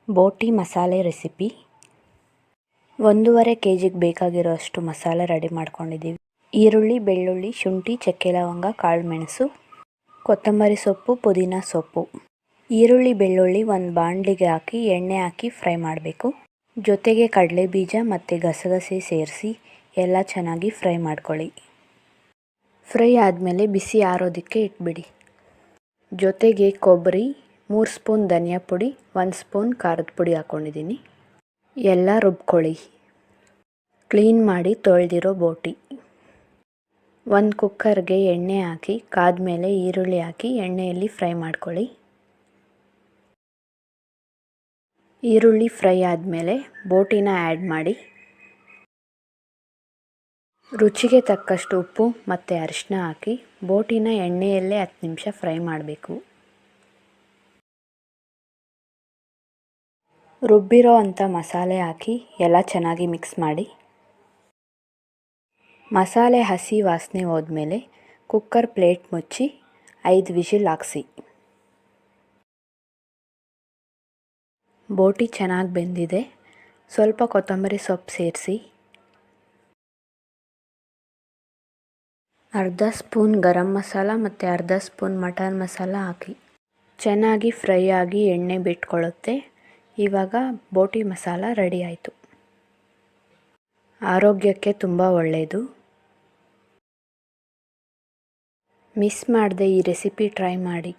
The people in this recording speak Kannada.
ಬೋಟಿ ಮಸಾಲೆ ರೆಸಿಪಿ. 1.5 kgಗೆ ಬೇಕಾಗಿರೋಷ್ಟು ಮಸಾಲೆ ರೆಡಿ ಮಾಡ್ಕೊಂಡಿದ್ದೀವಿ. ಈರುಳ್ಳಿ, ಬೆಳ್ಳುಳ್ಳಿ, ಶುಂಠಿ, ಚಕ್ಕೆ ಲವಂಗ, ಕಾಳು ಮೆಣಸು, ಕೊತ್ತಂಬರಿ ಸೊಪ್ಪು, ಪುದೀನ ಸೊಪ್ಪು. ಈರುಳ್ಳಿ, ಬೆಳ್ಳುಳ್ಳಿ ಒಂದು ಬಾಣಲಿಗೆ ಹಾಕಿ ಎಣ್ಣೆ ಹಾಕಿ ಫ್ರೈ ಮಾಡಬೇಕು. ಜೊತೆಗೆ ಕಡಲೆ ಬೀಜ ಮತ್ತು ಗಸಗಸೆ ಸೇರಿಸಿ ಎಲ್ಲ ಚೆನ್ನಾಗಿ ಫ್ರೈ ಮಾಡ್ಕೊಳ್ಳಿ. ಫ್ರೈ ಆದಮೇಲೆ ಬಿಸಿ ಆರೋದಕ್ಕೆ ಇಟ್ಬಿಡಿ. ಜೊತೆಗೆ ಕೊಬ್ಬರಿ, 3 ಸ್ಪೂನ್ ಧನಿಯಾ ಪುಡಿ, 1 ಸ್ಪೂನ್ ಖಾರದ ಪುಡಿ ಹಾಕ್ಕೊಂಡಿದ್ದೀನಿ. ಎಲ್ಲ ರುಬ್ಕೊಳ್ಳಿ. ಕ್ಲೀನ್ ಮಾಡಿ ತೊಳೆದಿರೋ ಬೋಟಿ. ಒಂದು ಕುಕ್ಕರ್ಗೆ ಎಣ್ಣೆ ಹಾಕಿ ಕಾದ್ಮೇಲೆ ಈರುಳ್ಳಿ ಹಾಕಿ ಎಣ್ಣೆಯಲ್ಲಿ ಫ್ರೈ ಮಾಡ್ಕೊಳ್ಳಿ. ಈರುಳ್ಳಿ ಫ್ರೈ ಆದಮೇಲೆ ಬೋಟಿನ ಆ್ಯಡ್ ಮಾಡಿ. ರುಚಿಗೆ ತಕ್ಕಷ್ಟು ಉಪ್ಪು ಮತ್ತು ಅರಿಶಿನ ಹಾಕಿ ಬೋಟಿನ ಎಣ್ಣೆಯಲ್ಲೇ 10 ನಿಮಿಷ ಫ್ರೈ ಮಾಡಬೇಕು. ರುಬ್ಬಿರೋ ಅಂಥ ಮಸಾಲೆ ಹಾಕಿ ಎಲ್ಲ ಚೆನ್ನಾಗಿ ಮಿಕ್ಸ್ ಮಾಡಿ. ಮಸಾಲೆ ಹಸಿ ವಾಸನೆ ಹೋದ್ಮೇಲೆ ಕುಕ್ಕರ್ ಪ್ಲೇಟ್ ಮುಚ್ಚಿ 5 ವಿಷಿಲ್ ಹಾಕ್ಸಿ. ಬೋಟಿ ಚೆನ್ನಾಗಿ ಬೆಂದಿದೆ. ಸ್ವಲ್ಪ ಕೊತ್ತಂಬರಿ ಸೊಪ್ಪು ಸೇರಿಸಿ. ಅರ್ಧ ಸ್ಪೂನ್ ಗರಂ ಮಸಾಲ ಮತ್ತು ಅರ್ಧ ಸ್ಪೂನ್ ಮಟನ್ ಮಸಾಲ ಹಾಕಿ. ಚೆನ್ನಾಗಿ ಫ್ರೈ ಆಗಿ ಎಣ್ಣೆ ಬಿಟ್ಕೊಳ್ಳುತ್ತೆ. ಇವಾಗ ಬೋಟಿ ಮಸಾಲ ರೆಡಿ ಆಯಿತು. ಆರೋಗ್ಯಕ್ಕೆ ತುಂಬ ಒಳ್ಳೆಯದು. ಮಿಸ್ ಮಾಡದೆ ಈ ರೆಸಿಪಿ ಟ್ರೈ ಮಾಡಿ.